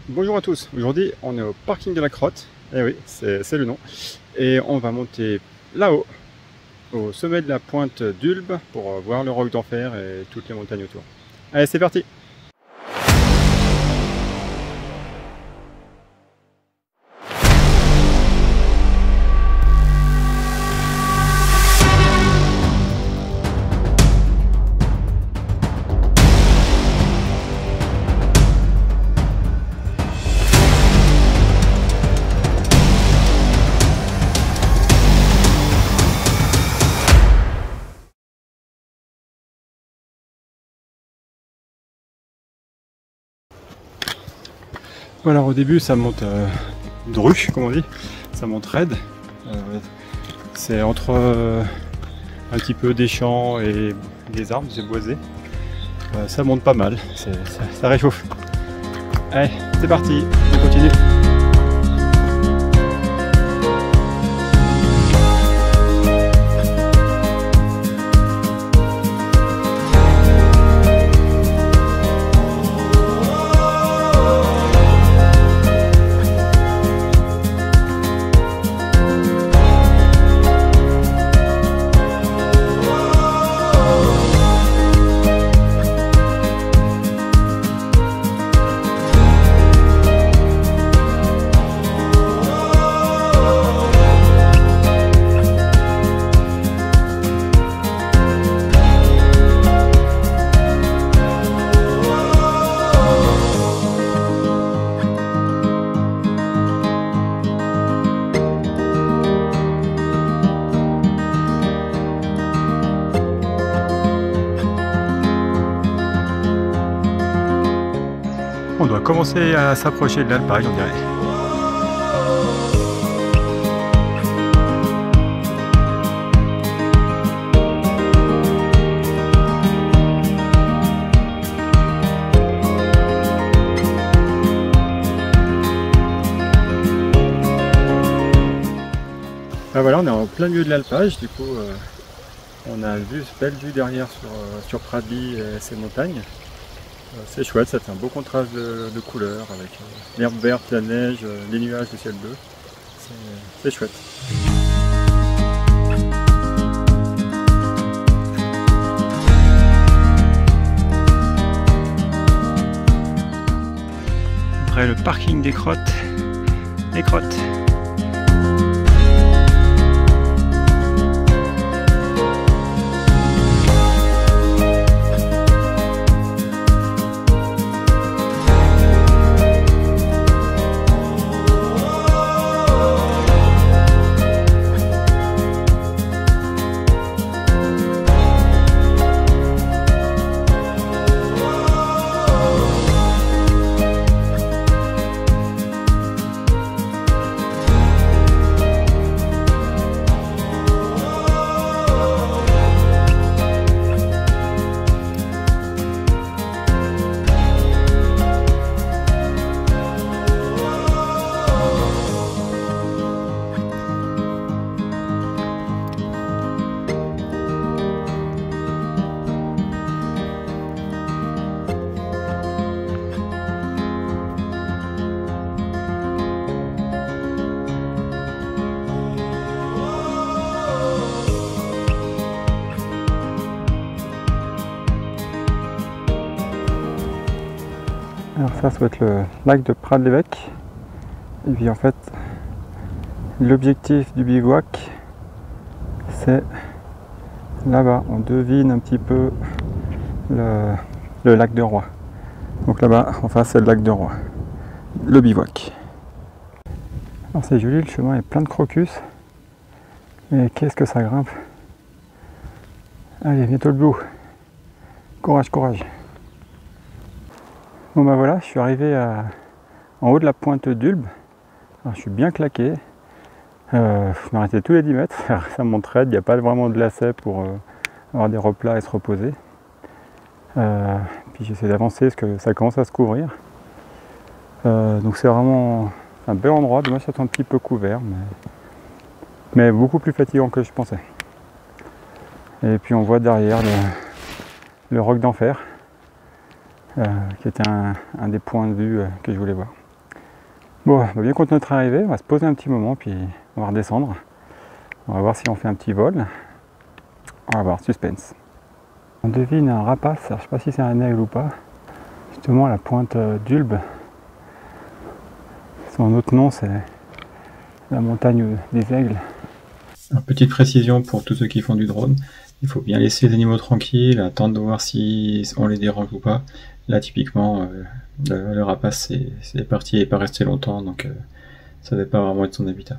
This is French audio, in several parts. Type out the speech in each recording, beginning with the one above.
Bonjour à tous, aujourd'hui on est au parking de la Crotte, et oui, c'est le nom, et on va monter là-haut, au sommet de la pointe d'Ulbe, pour voir le roc d'enfer et toutes les montagnes autour. Allez, c'est parti! Bon, alors au début ça monte dru, comme on dit, ça monte raide. C'est entre un petit peu des champs et des arbres, c'est boisé. Ça monte pas mal, ça réchauffe. Allez, c'est parti, on continue. On doit commencer à s'approcher de l'Alpagne, on dirait. Ah voilà, on est en plein milieu de l'alpage, du coup on a une belle vue derrière sur Pradly et ses montagnes. C'est chouette, ça fait un beau contraste de couleurs avec l'herbe verte, la neige, les nuages, le ciel bleu. C'est chouette. Après le parking des Crottes, les Crottes. Alors ça doit être le lac de Prades-l'Évêque. Et puis en fait, l'objectif du bivouac, c'est là-bas. On devine un petit peu le lac de Roy. Donc là-bas, en face, c'est le lac de Roy. Le bivouac. Alors c'est joli, le chemin est plein de crocus. Mais qu'est-ce que ça grimpe. Allez, bientôt le bout. Courage, courage. Bon bah voilà, je suis arrivé en haut de la pointe d'Ulbe. Alors je suis bien claqué. Je m'arrêtais tous les 10 mètres. Ça monte raide, il n'y a pas vraiment de lacet pour avoir des replats et se reposer. Puis j'essaie d'avancer parce que ça commence à se couvrir. Donc c'est vraiment un bel endroit. Dommage que ça soit un petit peu couvert, mais beaucoup plus fatigant que je pensais. Et puis on voit derrière le roc d'enfer. Qui était un des points de vue que je voulais voir. Bon, on va bien continuer notre arrivée, on va se poser un petit moment, puis on va redescendre. On va voir si on fait un petit vol. On va voir, suspense. On devine un rapace, alors, je ne sais pas si c'est un aigle ou pas. Justement, la pointe d'Ulbe. Son autre nom, c'est la montagne des aigles. Alors, petite précision pour tous ceux qui font du drone, il faut bien laisser les animaux tranquilles, attendre de voir si on les dérange ou pas. Là, typiquement, le rapace, c'est parti et n'est pas resté longtemps, donc ça ne devait pas vraiment être son habitat.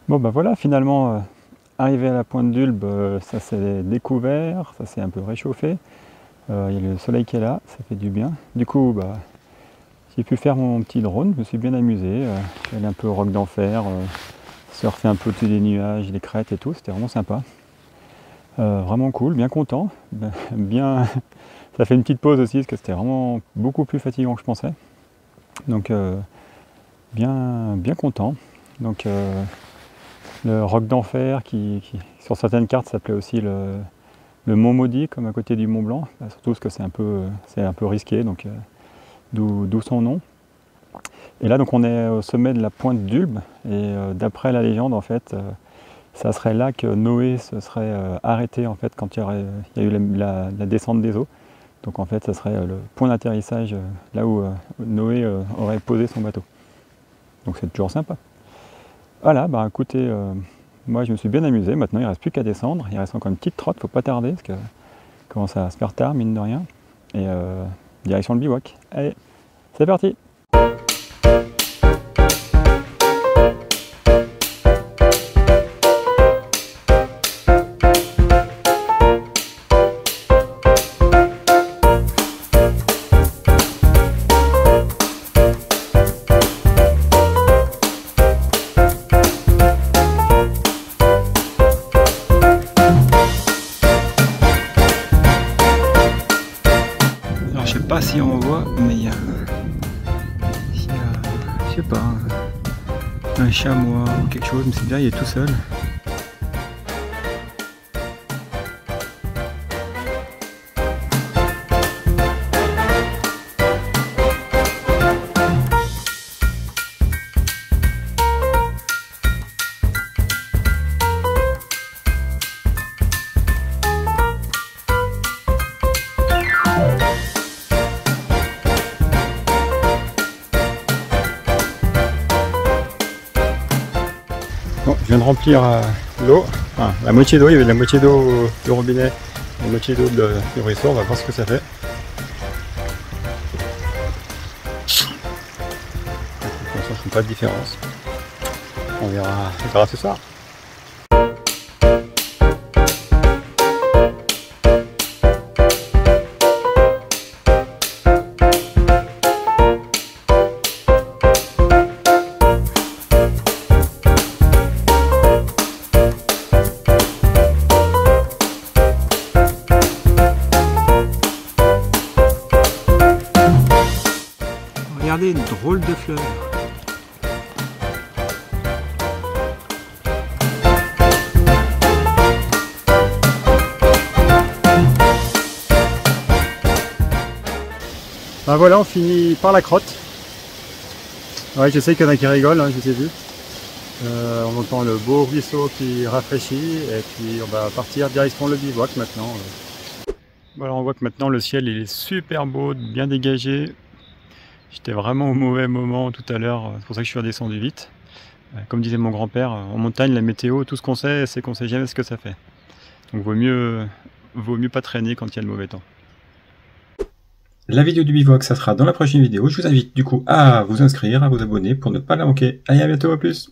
Bon bah voilà, finalement arrivé à la pointe d'Ulbe, ça s'est découvert, ça s'est un peu réchauffé. Il y a le soleil qui est là, ça fait du bien. Du coup bah, j'ai pu faire mon petit drone, je me suis bien amusé. Je suis allé un peu au roc d'enfer, surfer un peu au-dessus des nuages, des crêtes et tout, c'était vraiment sympa. Vraiment cool, bien content. Bien... ça fait une petite pause aussi parce que c'était vraiment beaucoup plus fatigant que je pensais. Donc bien content. Donc le roc d'enfer qui sur certaines cartes s'appelait aussi le Mont Maudit, comme à côté du Mont Blanc, surtout parce que c'est un peu risqué, donc d'où son nom. Et là donc on est au sommet de la pointe d'Ulbe, et d'après la légende en fait, ça serait là que Noé se serait arrêté en fait quand il y a eu la descente des eaux. Donc en fait ça serait le point d'atterrissage là où Noé aurait posé son bateau. Donc c'est toujours sympa. Voilà, bah écoutez, moi je me suis bien amusé, maintenant il ne reste plus qu'à descendre, il reste encore une petite trotte, faut pas tarder, parce que commence à se faire tard, mine de rien, et direction le bivouac. Allez, c'est parti! Je sais pas si on voit, mais il y a je sais pas, un chamois ou quelque chose, mais c'est bien, il est tout seul. Bon, je viens de remplir l'eau, enfin la moitié d'eau, il y avait la moitié d'eau du robinet, la moitié d'eau du ruisseau, on va voir ce que ça fait. Pour l'instant, je ne fais pas de différence. On verra ce soir. Regardez, une drôle de fleur. Ben voilà, on finit par la crotte. Ouais, je sais qu'il y en a qui rigolent, hein, je les ai vus. On entend le beau ruisseau qui rafraîchit et puis on va partir direction le bivouac maintenant. Voilà, on voit que maintenant le ciel il est super beau, bien dégagé. J'étais vraiment au mauvais moment tout à l'heure, c'est pour ça que je suis redescendu vite. Comme disait mon grand-père, en montagne la météo, tout ce qu'on sait, c'est qu'on sait jamais ce que ça fait. Donc vaut mieux pas traîner quand il y a le mauvais temps. La vidéo du bivouac, ça sera dans la prochaine vidéo. Je vous invite du coup à vous inscrire, à vous abonner pour ne pas la manquer. Allez, à bientôt, à plus!